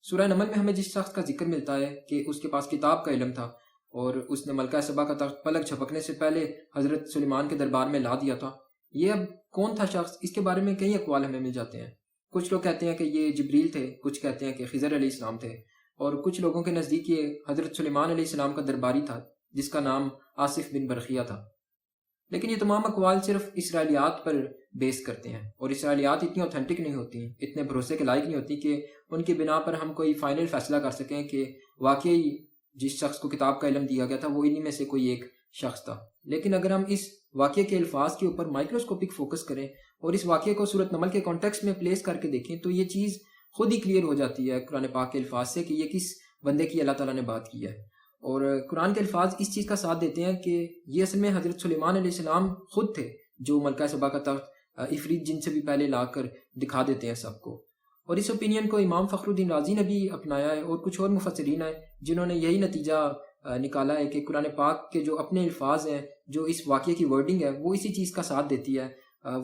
سورہ نمل میں ہمیں جس شخص کا ذکر ملتا ہے کہ اس کے پاس کتاب کا علم تھا اور اس نے ملکہ سبا کا تخت پلک جھپکنے سے پہلے حضرت سلیمان کے دربار میں لا دیا تھا، یہ اب کون تھا شخص؟ اس کے بارے میں کئی اقوال ہمیں مل جاتے ہیں۔ کچھ لوگ کہتے ہیں کہ یہ جبریل تھے، کچھ کہتے ہیں کہ خضر علیہ السلام تھے، اور کچھ لوگوں کے نزدیک یہ حضرت سلیمان علیہ السلام کا درباری تھا جس کا نام آصف بن برخیہ تھا۔ لیکن یہ تمام اقوال صرف اسرائیلیات پر بیس کرتے ہیں، اور اسرائیلیات اتنی اوتھینٹک نہیں ہوتی، اتنے بھروسے کے لائق نہیں ہوتی کہ ان کی بنا پر ہم کوئی فائنل فیصلہ کر سکیں کہ واقعی جس شخص کو کتاب کا علم دیا گیا تھا وہ انہی میں سے کوئی ایک شخص تھا۔ لیکن اگر ہم اس واقعے کے الفاظ کے اوپر مائکروسکوپک فوکس کریں اور اس واقعے کو سورۃ نمل کے کانٹیکسٹ میں پلیس کر کے دیکھیں تو یہ چیز خود ہی کلیئر ہو جاتی ہے قرآن پاک کے الفاظ سے کہ یہ کس بندے کی اللہ تعالیٰ نے بات کی ہے۔ اور قرآن کے الفاظ اس چیز کا ساتھ دیتے ہیں کہ یہ اصل میں حضرت سلیمان علیہ السلام خود تھے جو ملکہ سبا کا تخت عفریت جن سے بھی پہلے لا کر دکھا دیتے ہیں سب کو۔ اور اس اوپینین کو امام فخر الدین رازی نے بھی اپنایا ہے، اور کچھ اور مفسرین ہیں جنہوں نے یہی نتیجہ نکالا ہے کہ قرآن پاک کے جو اپنے الفاظ ہیں، جو اس واقعے کی ورڈنگ ہے، وہ اسی چیز کا ساتھ دیتی ہے،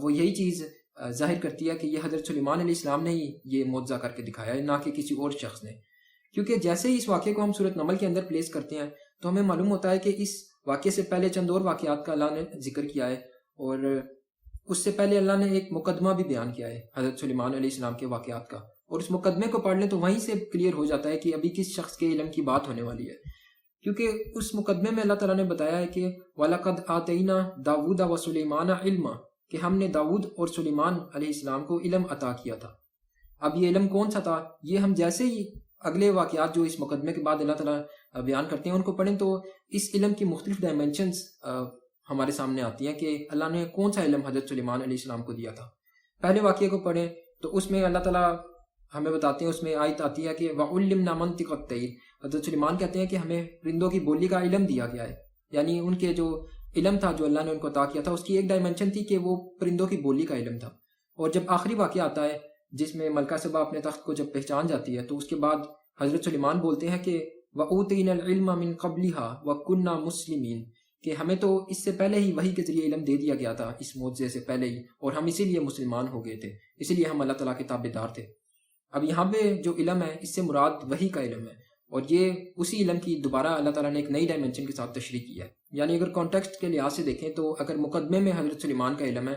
وہ یہی چیز ظاہر کرتی ہے کہ یہ حضرت سلیمان علیہ السلام نے ہی یہ معجزہ کر کے دکھایا ہے، نہ کہ کسی اور شخص نے۔ کیونکہ جیسے ہی اس واقعے کو ہم سورۃ نمل کے اندر پلیس کرتے ہیں تو ہمیں معلوم ہوتا ہے کہ اس واقعے سے پہلے چند اور واقعات کا اللہ نے ذکر کیا ہے، اور اس سے پہلے اللہ نے ایک مقدمہ بھی بیان کیا ہے حضرت سلیمان علیہ السلام کے واقعات کا، اور اس مقدمے کو پڑھ لیں تو وہیں سے کلیئر ہو جاتا ہے کہ ابھی کس شخص کے علم کی بات ہونے والی ہے۔ کیونکہ اس مقدمے میں اللہ تعالیٰ نے بتایا ہے کہ وَلَقَدْ آتَيْنَا دَاوُودَ وَسُلَيْمَانَ عِلْمًا، کہ ہم نے داؤد اور سلیمان علیہ السلام کو علم عطا کیا تھا۔ اب یہ علم کون سا تھا؟ یہ ہم جیسے ہی اگلے واقعات جو اس مقدمے کے بعد اللہ تعالیٰ بیان کرتے ہیں ان کو پڑھیں تو اس علم کی مختلف ڈائمینشنز ہمارے سامنے آتی ہیں کہ اللہ نے کون سا علم حضرت سلیمان علیہ السلام کو دیا تھا۔ پہلے واقعے کو پڑھیں تو اس میں اللہ تعالیٰ ہمیں بتاتے ہیں، اس میں آیت آتی ہے کہ وَعُلِّمْنَا مَنطِقَ الطَّيْرِ، حضرت سلیمان کہتے ہیں کہ ہمیں پرندوں کی بولی کا علم دیا گیا ہے، یعنی ان کے جو علم تھا جو اللہ نے ان کو عطا کیا تھا اس کی ایک ڈائمینشن تھی کہ وہ پرندوں کی بولی کا علم تھا۔ اور جب آخری واقعہ آتا ہے جس میں ملکہ سبا اپنے تخت کو جب پہچان جاتی ہے تو اس کے بعد حضرت سلیمان بولتے ہیں کہ وَأُوتِينَا الْعِلْمَ مِنْ قَبْلِهَا وَكُنَّا مُسْلِمِينَ، کہ ہمیں تو اس سے پہلے ہی وحی کے ذریعے علم دے دیا گیا تھا، اس معجزے سے پہلے ہی، اور ہم اسی لیے مسلمان ہو گئے تھے، اسی لیے ہم اللہ تعالیٰ کے تابعدار تھے۔ اب یہاں پہ جو علم ہے اس سے مراد وحی کا علم ہے، اور یہ اسی علم کی دوبارہ اللہ تعالیٰ نے ایک نئی ڈائمنشن کے ساتھ تشریح کی ہے۔ یعنی اگر کانٹیکسٹ کے لحاظ سے دیکھیں تو اگر مقدمے میں حضرت سلیمان کا علم ہے،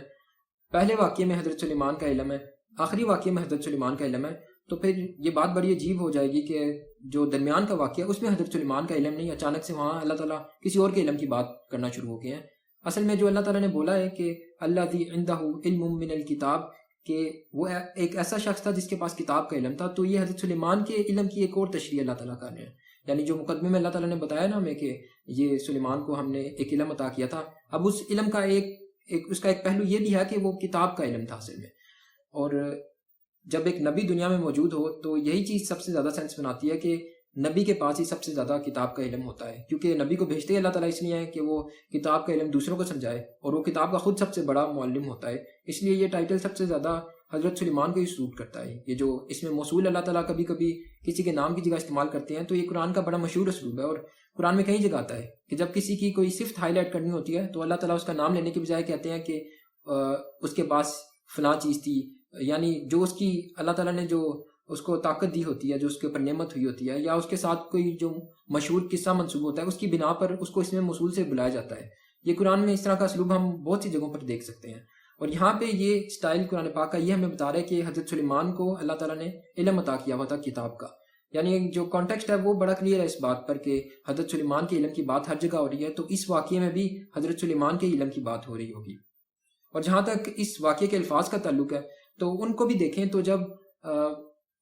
پہلے واقعے میں حضرت سلیمان کا علم ہے، آخری واقعے میں حضرت سلیمان کا علم ہے، تو پھر یہ بات بڑی عجیب ہو جائے گی کہ جو درمیان کا واقعہ اس میں حضرت سلیمان کا علم نہیں، اچانک سے وہاں اللہ تعالیٰ کسی اور کے علم کی بات کرنا شروع ہو گئے ہیں۔ اصل میں جو اللہ تعالیٰ نے بولا ہے کہ الذی عندہ علم من الکتاب، کہ وہ ایک ایسا شخص تھا جس کے پاس کتاب کا علم تھا، تو یہ حضرت سلیمان کے علم کی ایک اور تشریح اللہ تعالیٰ کر رہے ہیں۔ یعنی جو مقدمے میں اللہ تعالیٰ نے بتایا نا ہمیں کہ یہ سلیمان کو ہم نے ایک علم عطا کیا تھا، اب اس علم کا اس کا ایک پہلو یہ بھی ہے کہ وہ کتاب کا علم تھا اصل میں۔ اور جب ایک نبی دنیا میں موجود ہو تو یہی چیز سب سے زیادہ سینس بناتی ہے کہ نبی کے پاس ہی سب سے زیادہ کتاب کا علم ہوتا ہے، کیونکہ نبی کو بھیجتے ہی اللہ تعالیٰ اس لیے ہے کہ وہ کتاب کا علم دوسروں کو سمجھائے، اور وہ کتاب کا خود سب سے بڑا معلم ہوتا ہے، اس لیے یہ ٹائٹل سب سے زیادہ حضرت سلیمان کو ہی سوٹ کرتا ہے۔ یہ جو اس میں موصول اللہ تعالیٰ کبھی کبھی کسی کے نام کی جگہ استعمال کرتے ہیں تو یہ قرآن کا بڑا مشہور اسلوب ہے، اور قرآن میں کئی جگہ آتا ہے کہ جب کسی کی کوئی صفت ہائی لائٹ کرنی ہوتی ہے تو اللہ تعالیٰ اس کا نام لینے کے بجائے کہتے ہیں کہ اس کے پاس فلاں چیز تھی، یعنی جو اس کی اللہ تعالیٰ نے جو اس کو طاقت دی ہوتی ہے، جو اس کے اوپر نعمت ہوئی ہوتی ہے، یا اس کے ساتھ کوئی جو مشہور قصہ منسوب ہوتا ہے، اس کی بنا پر اس کو اس میں موصول سے بلایا جاتا ہے۔ یہ قرآن میں اس طرح کا اسلوب ہم بہت سی جگہوں پر دیکھ سکتے ہیں، اور یہاں پہ یہ سٹائل قرآن پاک کا یہ ہمیں بتا رہا ہے کہ حضرت سلیمان کو اللہ تعالیٰ نے علم عطا کیا ہوا تھا کتاب کا۔ یعنی جو کانٹیکسٹ ہے وہ بڑا کلیئر ہے اس بات پر کہ حضرت سلیمان کے علم کی بات ہر جگہ ہو رہی ہے، تو اس واقعے میں بھی حضرت سلیمان کے علم کی بات ہو رہی ہوگی۔ اور جہاں تک اس واقعے کے الفاظ کا تعلق ہے تو ان کو بھی دیکھیں تو جب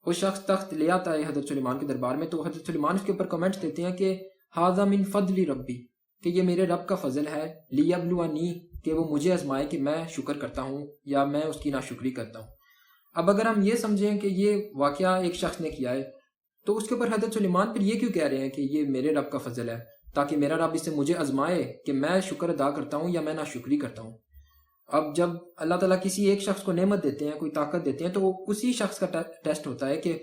وہ شخص تخت لے آتا ہے حضرت سلیمان کے دربار میں تو حضرت سلیمان اس کے اوپر کمنٹس دیتے ہیں کہ ھذا من فضل ربی، کہ یہ میرے رب کا فضل ہے، لیبلونی، کہ وہ مجھے آزمائے کہ میں شکر کرتا ہوں یا میں اس کی ناشکری کرتا ہوں۔ اب اگر ہم یہ سمجھیں کہ یہ واقعہ ایک شخص نے کیا ہے تو اس کے اوپر حضرت سلیمان پھر یہ کیوں کہہ رہے ہیں کہ یہ میرے رب کا فضل ہے، تاکہ میرا رب اس سے مجھے آزمائے کہ میں شکر ادا کرتا ہوں یا میں ناشکری کرتا ہوں۔ اب جب اللہ تعالیٰ کسی ایک شخص کو نعمت دیتے ہیں، کوئی طاقت دیتے ہیں، تو وہ اسی شخص کا ٹیسٹ ہوتا ہے کہ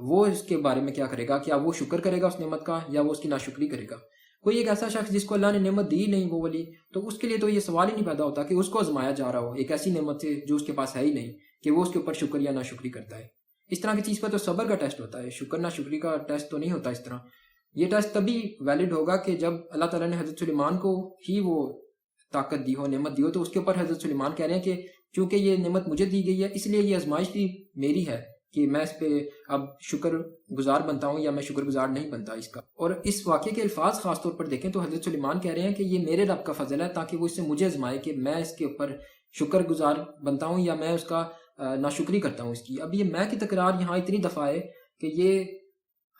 وہ اس کے بارے میں کیا کرے گا، کیا وہ شکر کرے گا اس نعمت کا یا وہ اس کی ناشکری کرے گا۔ کوئی ایک ایسا شخص جس کو اللہ نے نعمت دی نہیں، وہ ولی، تو اس کے لیے تو یہ سوال ہی نہیں پیدا ہوتا کہ اس کو آزمایا جا رہا ہو ایک ایسی نعمت سے جو اس کے پاس ہے ہی نہیں، کہ وہ اس کے اوپر شکر یا ناشکری کرتا ہے۔ اس طرح کی چیز پر تو صبر کا ٹیسٹ ہوتا ہے، شکر نہ شکری کا ٹیسٹ تو نہیں ہوتا اس طرح۔ یہ ٹیسٹ تبھی ویلڈ ہوگا کہ جب اللہ تعالیٰ نے حضرت سلیمان کو ہی وہ طاقت دی ہو، نعمت دی ہو، تو اس کے اوپر حضرت سلیمان کہہ رہے ہیں کہ چونکہ یہ نعمت مجھے دی گئی ہے اس لیے یہ آزمائش بھی میری ہے کہ میں اس پہ اب شکر گزار بنتا ہوں یا میں شکر گزار نہیں بنتا اس کا۔ اور اس واقعے کے الفاظ خاص طور پر دیکھیں تو حضرت سلیمان کہہ رہے ہیں کہ یہ میرے رب کا فضل ہے تاکہ وہ اس سے مجھے آزمائے کہ میں اس کے اوپر شکر گزار بنتا ہوں یا میں اس کا ناشکری کرتا ہوں اس کی۔ اب یہ میں کی تکرار یہاں اتنی دفعہ ہے کہ یہ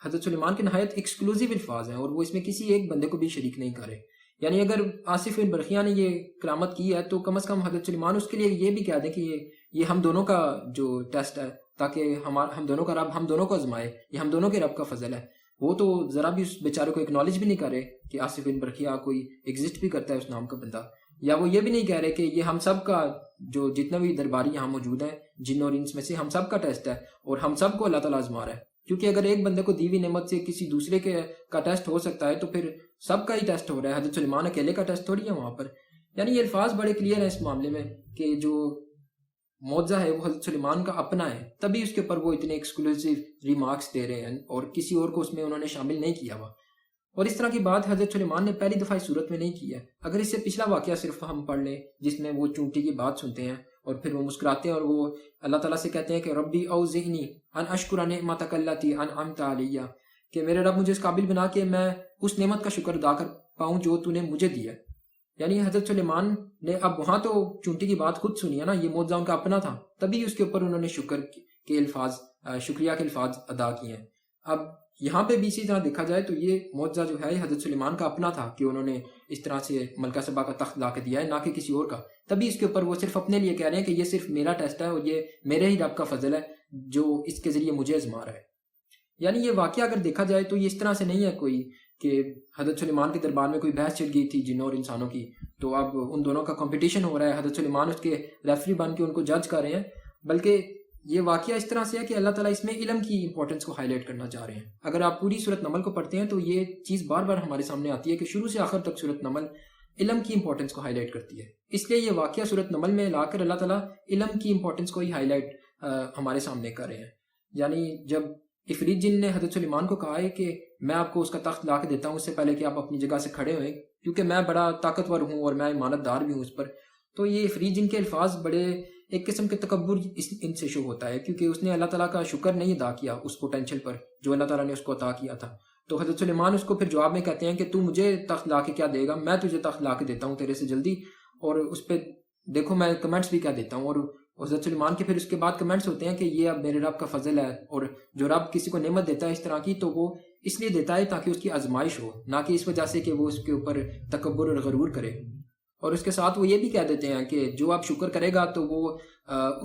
حضرت سلیمان کے نہایت ایکسکلوزیو الفاظ ہیں اور وہ اس میں کسی ایک بندے کو بھی شریک نہیں کرے۔ یعنی اگر آصف بن برقیہ نے یہ کرامت کی ہے تو کم از کم حضرت سلیمان اس کے لیے یہ بھی کہہ دیں کہ یہ ہم دونوں کا جو ٹیسٹ ہے، تاکہ ہم دونوں کا رب ہم دونوں کو آزمائے، یہ ہم دونوں کے رب کا فضل ہے۔ وہ تو ذرا بھی اس بیچارے کو ایکنالج بھی نہیں کر رہے کہ آصف بن برقیہ کوئی ایگزسٹ بھی کرتا ہے اس نام کا بندہ، یا وہ یہ بھی نہیں کہہ رہے کہ یہ ہم سب کا جو جتنے بھی درباری یہاں موجود ہیں جن اور انس میں سے ہم سب کا ٹیسٹ ہے اور ہم سب کو اللہ تعالیٰ آزما رہا ہے۔ کیونکہ اگر ایک بندے کو دی ہوئی نعمت سے کسی دوسرے کا ٹیسٹ ہو سکتا ہے تو پھر سب کا ہی ٹیسٹ ہو رہا ہے، حضرت سلیمان اکیلے کا ٹیسٹ تھوڑی ہے وہاں پر۔ یعنی یہ الفاظ بڑے کلیئر ہیں اس معاملے میں کہ جو معجزہ ہے وہ حضرت سلیمان کا اپنا ہے، تبھی اس کے اوپر وہ اتنے ایکسکلوسیو ریمارکس دے رہے ہیں اور کسی اور کو اس میں انہوں نے شامل نہیں کیا ہوا۔ اور اس طرح کی بات حضرت سلیمان نے پہلی دفعہ اس صورت میں نہیں کی ہے۔ اگر اس سے پچھلا واقعہ صرف ہم پڑھ لیں جس میں وہ چونٹی کی بات سنتے ہیں اور پھر وہ مسکراتے ہیں اور وہ اللہ تعالیٰ سے کہتے ہیں کہ ربی اوزعنی ان اشکر نعمتک التی انعمت علی، کہ میرے رب مجھے اس قابل بنا کہ میں اس نعمت کا شکر ادا کر پاؤں جو تو نے مجھے دی ہے۔ یعنی حضرت سلیمان نے اب وہاں تو چونٹی کی بات خود سنی ہے نا، یہ معجزہ ان کا اپنا تھا، تبھی اس کے اوپر انہوں نے شکر کے الفاظ، شکریہ کے الفاظ ادا کیے ہیں۔ اب یہاں پہ بھی اسی طرح دیکھا جائے تو یہ معجزہ جو ہے حضرت سلیمان کا اپنا تھا کہ انہوں نے اس طرح سے ملکہ سبا کا تخت لا کے دیا ہے، نہ کہ کسی اور کا، تبھی اس کے اوپر وہ صرف اپنے لیے کہہ رہے ہیں کہ یہ صرف میرا ٹیسٹ ہے اور یہ میرے ہی رب کا فضل ہے جو اس کے ذریعے مجھے آزما رہا ہے۔ یعنی یہ واقعہ اگر دیکھا جائے تو یہ اس طرح سے نہیں ہے کوئی کہ حضرت سلیمان کے دربار میں کوئی بحث چل گئی تھی جنوں اور انسانوں کی، تو اب ان دونوں کا کمپٹیشن ہو رہا ہے، حضرت سلیمان اس کے ریفری بن کے ان کو جج کر رہے ہیں، بلکہ یہ واقعہ اس طرح سے ہے کہ اللہ تعالیٰ اس میں علم کی امپورٹنس کو ہائی لائٹ کرنا چاہ رہے ہیں۔ اگر آپ پوری سورۃ نمل کو پڑھتے ہیں تو یہ چیز بار بار ہمارے سامنے آتی ہے کہ شروع سے آخر تک سورۃ نمل علم کی امپورٹنس کو ہائی لائٹ کرتی ہے، اس لیے یہ واقعہ سورۃ نمل میں لا کر اللہ تعالیٰ علم کی امپورٹنس کو ہی ہائی لائٹ ہمارے سامنے کر رہے ہیں۔ یعنی جب عفریت جن نے حضرت سلیمان کو کہا ہے کہ میں آپ کو اس کا تخت لا کے دیتا ہوں اس سے پہلے کہ آپ اپنی جگہ سے کھڑے ہوئیں، کیونکہ میں بڑا طاقتور ہوں اور میں امانت دار بھی ہوں اس پر، تو یہ عفریت جن کے الفاظ بڑے ایک قسم کے تکبر ان سے شو ہوتا ہے، کیونکہ اس نے اللہ تعالیٰ کا شکر نہیں ادا کیا اس پوٹینشل پر جو اللہ تعالیٰ نے اس کو عطا کیا تھا۔ تو حضرت سلیمان اس کو پھر جواب میں کہتے ہیں کہ تو مجھے تخت لا کے کیا دے گا، میں تجھے تخت لا کے دیتا ہوں تیرے سے جلدی، اور اس پہ دیکھو میں کمنٹس بھی کیا دیتا ہوں، اور حضرت سلیمان کے پھر اس کے بعد کمنٹس ہوتے ہیں کہ یہ اب میرے رب کا فضل ہے، اور جو رب کسی کو نعمت دیتا ہے اس طرح کی تو وہ اس لیے دیتا ہے تاکہ اس کی آزمائش ہو، نہ کہ اس وجہ سے کہ وہ اس کے اوپر تکبر اور غرور کرے۔ اور اس کے ساتھ وہ یہ بھی کہہ دیتے ہیں کہ جو آپ شکر کرے گا تو وہ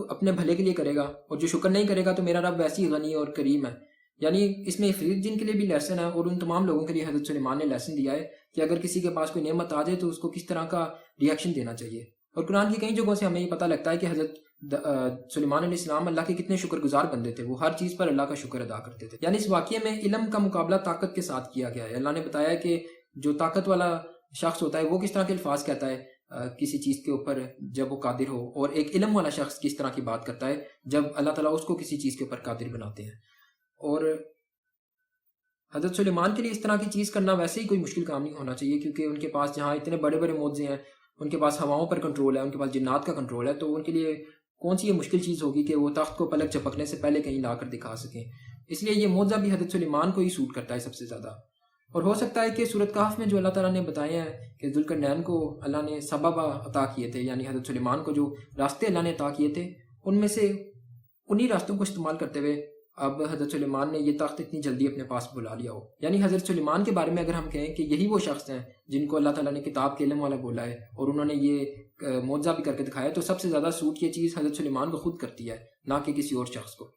اپنے بھلے کے لیے کرے گا، اور جو شکر نہیں کرے گا تو میرا رب ویسی ہی غنی اور کریم ہے۔ یعنی اس میں عفریت جن کے لیے بھی لیسن ہے اور ان تمام لوگوں کے لیے حضرت سلیمان نے لیسن دیا ہے کہ اگر کسی کے پاس کوئی نعمت آ جائے تو اس کو کس طرح کا ریئیکشن دینا چاہیے۔ اور قرآن کی کئی جگہوں سے ہمیں یہ پتہ لگتا ہے کہ حضرت سلیمان علیہ السلام اللہ کے کتنے شکر گزار بندے تھے، وہ ہر چیز پر اللہ کا شکر ادا کرتے تھے۔ یعنی اس واقعے میں علم کا مقابلہ طاقت کے ساتھ کیا گیا ہے۔ اللہ نے بتایا ہے کہ جو طاقت والا شخص ہوتا ہے وہ کس طرح کے الفاظ کہتا ہے کسی چیز کے اوپر جب وہ قادر ہو، اور ایک علم والا شخص کس طرح کی بات کرتا ہے جب اللہ تعالیٰ اس کو کسی چیز کے اوپر قادر بناتے ہیں۔ اور حضرت سلیمان کے لیے اس طرح کی چیز کرنا ویسے ہی کوئی مشکل کام نہیں ہونا چاہیے، کیونکہ ان کے پاس جہاں اتنے بڑے بڑے معجزے ہیں، ان کے پاس ہواؤں پر کنٹرول ہے، ان کے پاس جنات کا کنٹرول ہے، تو ان کے لیے کون سی یہ مشکل چیز ہوگی کہ وہ تخت کو پلک چپکنے سے پہلے کہیں لا کر دکھا سکیں۔ اس لیے یہ معجزہ بھی حضرت سلیمان کو ہی سوٹ کرتا ہے سب سے زیادہ۔ اور ہو سکتا ہے کہ سورۃ کہف میں جو اللہ تعالیٰ نے بتایا ہے کہ ذوالقرنین کو اللہ نے سبب عطا کیے تھے، یعنی حضرت سلیمان کو جو راستے اللہ نے عطا کیے تھے ان میں سے انہی راستوں کو استعمال کرتے ہوئے اب حضرت سلیمان نے یہ تخت اتنی جلدی اپنے پاس بلا لیا ہو۔ یعنی حضرت سلیمان کے بارے میں اگر ہم کہیں کہ یہی وہ شخص ہیں جن کو اللہ تعالیٰ نے کتاب کے علم والا بولا ہے اور انہوں نے یہ معجزہ بھی کر کے دکھایا، تو سب سے زیادہ سوٹ یہ چیز حضرت سلیمان کو خود کرتی ہے، نہ کہ کسی اور شخص کو۔